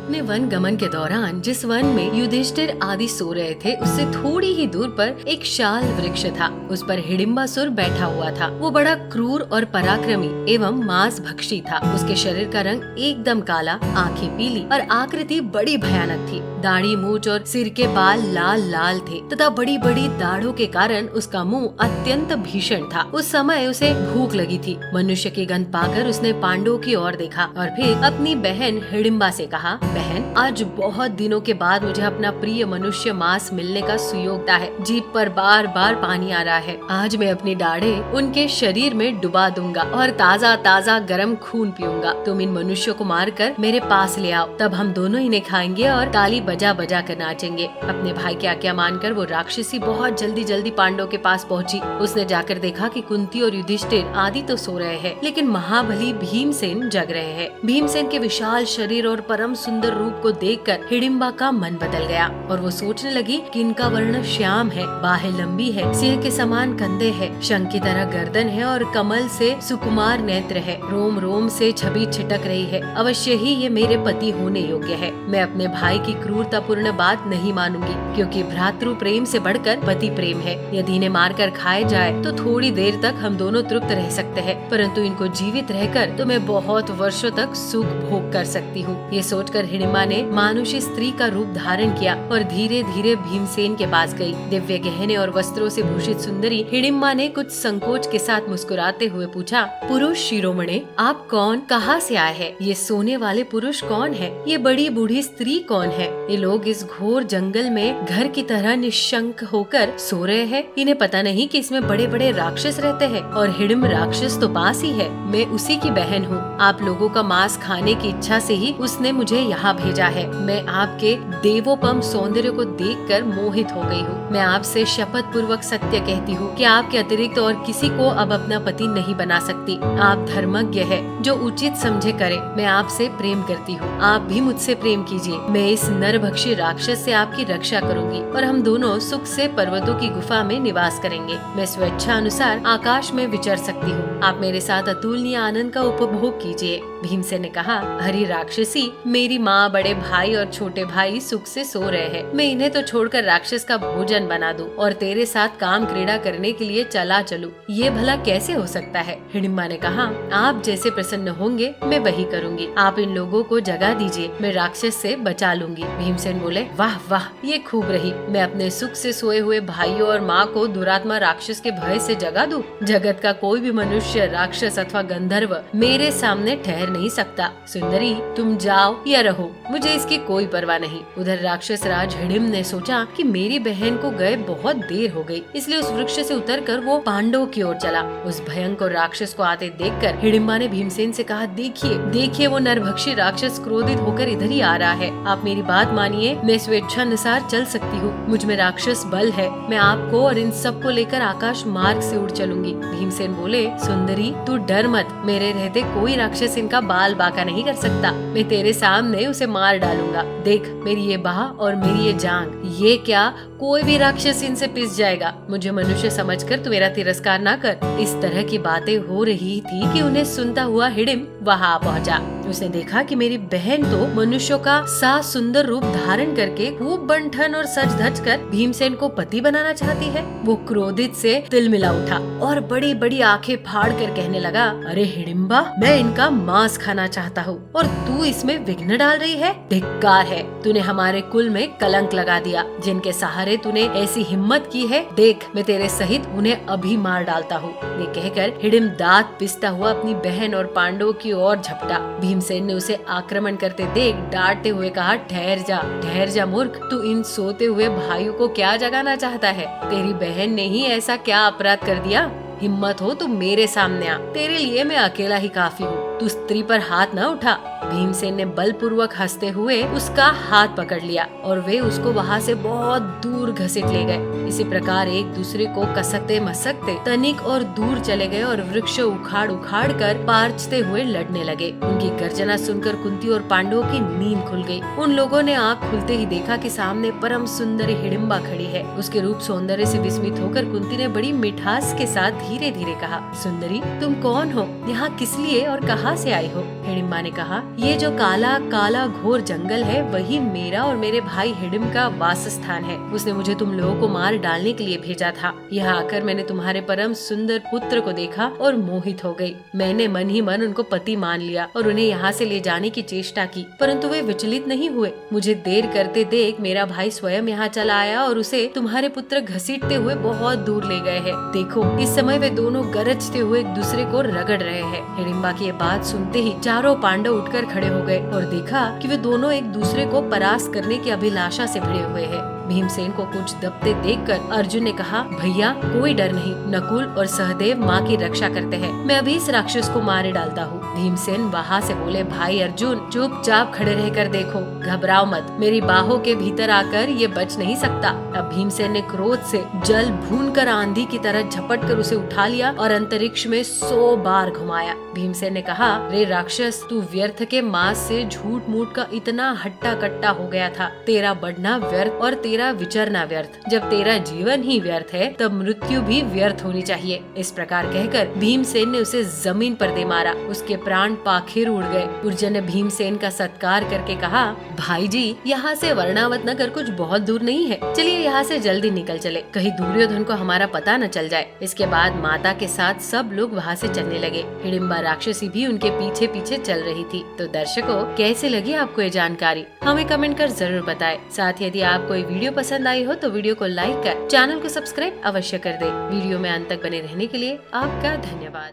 अपने वन गमन के दौरान जिस वन में युधिष्ठिर आदि सो रहे थे, उससे थोड़ी ही दूर पर एक शाल वृक्ष था। उस पर हिडिंबासुर बैठा हुआ था। वो बड़ा क्रूर और पराक्रमी एवं मांस भक्षी था। उसके शरीर का रंग एकदम काला, आंखें पीली और आकृति बड़ी भयानक थी। दाढ़ी, मूंछ और सिर के बाल लाल लाल थे तथा बड़ी बड़ी दाढ़ों के कारण उसका मुंह अत्यंत भीषण था। उस समय उसे भूख लगी थी। मनुष्य की गंध पाकर उसने पांडवों की ओर देखा और फिर अपनी बहन हिडिंबा से कहा, बहन, आज बहुत दिनों के बाद मुझे अपना प्रिय मनुष्य मांस मिलने का सुयोगता है। जीभ पर बार बार पानी आ रहा है। आज मैं अपनी दाढ़ें उनके शरीर में डुबा दूंगा और ताज़ा ताज़ा गर्म खून पीऊंगा। तुम इन मनुष्यों को मारकर मेरे पास ले आओ, तब हम दोनों इन्हें खाएंगे और ताली बजा बजा कर नाचेंगे। अपने भाई की आज्ञा मानकर वो राक्षसी बहुत जल्दी जल्दी पांडवों के पास पहुंची। उसने जाकर देखा कि कुंती और युधिष्ठिर आदि तो सो रहे हैं, लेकिन महाबली भीमसेन जग रहे हैं। भीमसेन के विशाल शरीर और परम सुंदर रूप को देखकर हिडिंबा का मन बदल गया और वो सोचने लगी कि इनका वर्ण श्याम है, बाहें लंबी है, सिंह के समान कंधे है, शंख की तरह गर्दन है और कमल से सुकुमार नेत्र है, रोम रोम से छवि छिटक रही है। अवश्य ही ये मेरे पति होने योग्य है। मैं अपने भाई की क्रूरतापूर्ण बात नहीं मानूंगी, क्योंकि भ्रातृ प्रेम से बढ़कर पति प्रेम है। यदि इन्हें मारकर खाए जाए तो थोड़ी देर तक हम दोनों तृप्त रह सकते हैं, परंतु इनको जीवित रहकर तो मैं बहुत वर्षों तक सुख भोग कर सकती हूँ। ये सोचकर हिडिंबा ने मानुषी स्त्री का रूप धारण किया और धीरे धीरे भीमसेन के पास गई। दिव्य गहने और वस्त्रों से भूषित सुंदरी हिडिंबा ने कुछ संकोच के साथ मुस्कुराते हुए पूछा, पुरुष शिरोमणे, आप कौन, कहाँ से आए हैं? ये सोने वाले पुरुष कौन है? ये बड़ी बूढ़ी स्त्री कौन है? ये लोग इस घोर जंगल में घर की तरह निशंक होकर सो रहे हैं। इन्हें पता नहीं कि इसमें बड़े बड़े राक्षस रहते हैं और हिडिंब राक्षस तो पास ही है। मैं उसी की बहन हूँ। आप लोगों का मांस खाने की इच्छा से ही उसने मुझे यहाँ भेजा है। मैं आपके देवोपम सौंदर्य को देखकर मोहित हो गई हूँ। मैं आपसे शपथ पूर्वक सत्य कहती हूँ कि आपके अतिरिक्त और किसी को अब अपना पति नहीं बना सकती। आप धर्मज्ञ है, जो उचित समझे करे। मैं आपसे प्रेम करती हूँ, आप भी मुझसे प्रेम कीजिए। मैं इस नरभक्षी राक्षस से आपकी रक्षा करूंगी और हम दोनों सुख से पर्वतों की गुफा में निवास करेंगे। मैं स्वेच्छा अनुसार आकाश में विचर सकती हूँ। आप मेरे साथ अतुलनीय आनंद का उपभोग कीजिए। भीमसेन ने कहा, हरी राक्षसी, मेरी माँ, बड़े भाई और छोटे भाई सुख से सो रहे हैं। मैं इन्हें तो छोड़कर राक्षस का भोजन बना दूं और तेरे साथ काम क्रीड़ा करने के लिए चला चलूं। ये भला कैसे हो सकता है? हिडिंबा ने कहा, आप जैसे प्रसन्न होंगे मैं वही करूंगी। आप इन लोगों को जगा दीजिए, मैं राक्षस से बचा लूंगी। भीमसेन बोले, वाह वाह, ये खूब रही। मैं अपने सुख से सोए हुए भाइयों और माँ को दुरात्मा राक्षस के भय से जगा दूं? जगत का कोई भी मनुष्य, राक्षस अथवा गंधर्व मेरे सामने ठहर नहीं सकता। सुंदरी, तुम जाओ या रहो, मुझे इसकी कोई परवाह नहीं। उधर राक्षस राज हिडिंब ने सोचा कि मेरी बहन को गए बहुत देर हो गई, इसलिए उस वृक्ष से उतरकर वो पांडवों की ओर चला। उस भयंकर राक्षस को आते देखकर हिडिंबा ने भीमसेन से कहा, देखिए देखिए, वो नरभक्षी राक्षस क्रोधित होकर इधर ही आ रहा है। आप मेरी बात मानिए, मैं स्वेच्छा अनुसार चल सकती हूँ। मुझ में राक्षस बल है। मैं आपको और इन सब को लेकर आकाश मार्ग से उड़ चलूंगी। भीमसेन बोले, सुंदरी, तू डर मत। मेरे रहते कोई राक्षस इनका बाल बांका नहीं कर सकता। मैं तेरे सामने उसे मार डालूंगा। देख, मेरी ये बाह और मेरी ये जांग, ये क्या, कोई भी राक्षस इनसे पिस जाएगा। मुझे मनुष्य समझकर तू मेरा तिरस्कार ना कर। इस तरह की बातें हो रही थी कि उन्हें सुनता हुआ हिडिंब वहाँ पहुँचा। उसने देखा कि मेरी बहन तो मनुष्यों का सा सुंदर रूप धारण करके खूब बंठन और सज धज कर भीमसेन को पति बनाना चाहती है। वो क्रोधित से तिलमिला उठा और बड़ी बड़ी आंखें फाड़ कर कहने लगा, अरे हिडिंबा, मैं इनका मांस खाना चाहता हूँ और तू इसमें विघ्न डाल रही है। धिक्कार है, तूने हमारे कुल में कलंक लगा दिया। जिनके सहारे तूने ऐसी हिम्मत की है, देख मैं तेरे सहित उन्हें अभी मार डालता हूँ। ये कहकर हिडिंब दांत पिसता हुआ अपनी बहन और पांडवों की ओर झपटा। भीमसेन ने उसे आक्रमण करते देख डांटते हुए कहा, ठहर जा मूर्ख, तू इन सोते हुए भाइयों को क्या जगाना चाहता है? तेरी बहन ने ही ऐसा क्या अपराध कर दिया? हिम्मत हो तो मेरे सामने आ, तेरे लिए मैं अकेला ही काफी हूँ। तू स्त्री पर हाथ न उठा। भीमसेन ने बलपूर्वक हंसते हुए उसका हाथ पकड़ लिया और वे उसको वहाँ से बहुत दूर घसीट ले गए। इसी प्रकार एक दूसरे को कसकते मसकते तनिक और दूर चले गए और वृक्ष उखाड़ उखाड़ कर पार्चते हुए लड़ने लगे। उनकी गर्जना सुनकर कुंती और पांडवों की नींद खुल गई। उन लोगों ने आँख खुलते ही देखा कि सामने परम सुंदरी हिडिंबा खड़ी है। उसके रूप सौंदर्य से विस्मित होकर कुंती ने बड़ी मिठास के साथ धीरे धीरे कहा, सुंदरी, तुम कौन हो? यहाँ किस लिए और कहाँ कहाँ से आई हो? हिडिंबा ने कहा, ये जो काला काला घोर जंगल है वही मेरा और मेरे भाई हिडिंब का वासस्थान है। उसने मुझे तुम लोगों को मार डालने के लिए भेजा था। यहाँ आकर मैंने तुम्हारे परम सुंदर पुत्र को देखा और मोहित हो गई। मैंने मन ही मन उनको पति मान लिया और उन्हें यहाँ से ले जाने की चेष्टा की, परंतु वे विचलित नहीं हुए। मुझे देर करते देख मेरा भाई स्वयं यहाँ चला आया और उसे तुम्हारे पुत्र घसीटते हुए बहुत दूर ले गए हैं। देखो, इस समय वे दोनों गरजते हुए एक दूसरे को रगड़ रहे हैं। हिडिंबा की ये बात सुनते ही चारों पांडव उठकर खड़े हो गए और देखा कि वे दोनों एक दूसरे को परास्त करने की अभिलाषा से भिड़े हुए हैं। भीमसेन को कुछ दबते देखकर अर्जुन ने कहा, भैया कोई डर नहीं, नकुल और सहदेव माँ की रक्षा करते हैं। मैं अभी इस राक्षस को मारे डालता हूँ। भीमसेन वहाँ से बोले, भाई अर्जुन चुपचाप खड़े रहकर देखो, घबराओ मत, मेरी बाहों के भीतर आकर ये बच नहीं सकता। अब भीमसेन ने क्रोध से जल भूनकर आंधी की तरह झपट कर उसे उठा लिया और अंतरिक्ष में 100 बार घुमाया। भीमसेन ने कहा, रे राक्षस, तू व्यर्थ के मांस से झूठ मूठ का इतना हट्टा कट्टा हो गया था। तेरा बढ़ना व्यर्थ और तेरा विचरना व्यर्थ। जब तेरा जीवन ही व्यर्थ है तब मृत्यु भी व्यर्थ होनी चाहिए। इस प्रकार कहकर भीमसेन ने उसे जमीन पर दे मारा। उसके प्राण पाखिर उड़ गए। अर्जुन ने भीमसेन का सत्कार करके कहा, भाई जी, यहाँ से वर्णावत नगर कुछ बहुत दूर नहीं है, चलिए यहाँ से जल्दी निकल चले, कहीं दुर्योधन को हमारा पता न चल जाए। इसके बाद माता के साथ सब लोग वहाँ से चलने लगे। हिडिंबा राक्षसी भी उनके पीछे पीछे चल रही थी। तो दर्शकों, कैसे लगी आपको ये जानकारी? हमें कमेंट कर जरूर बताएं। साथ ही यदि आपको ये वीडियो पसंद आई हो तो वीडियो को लाइक कर चैनल को सब्सक्राइब अवश्य कर दे। वीडियो में अंत तक बने रहने के लिए आपका धन्यवाद।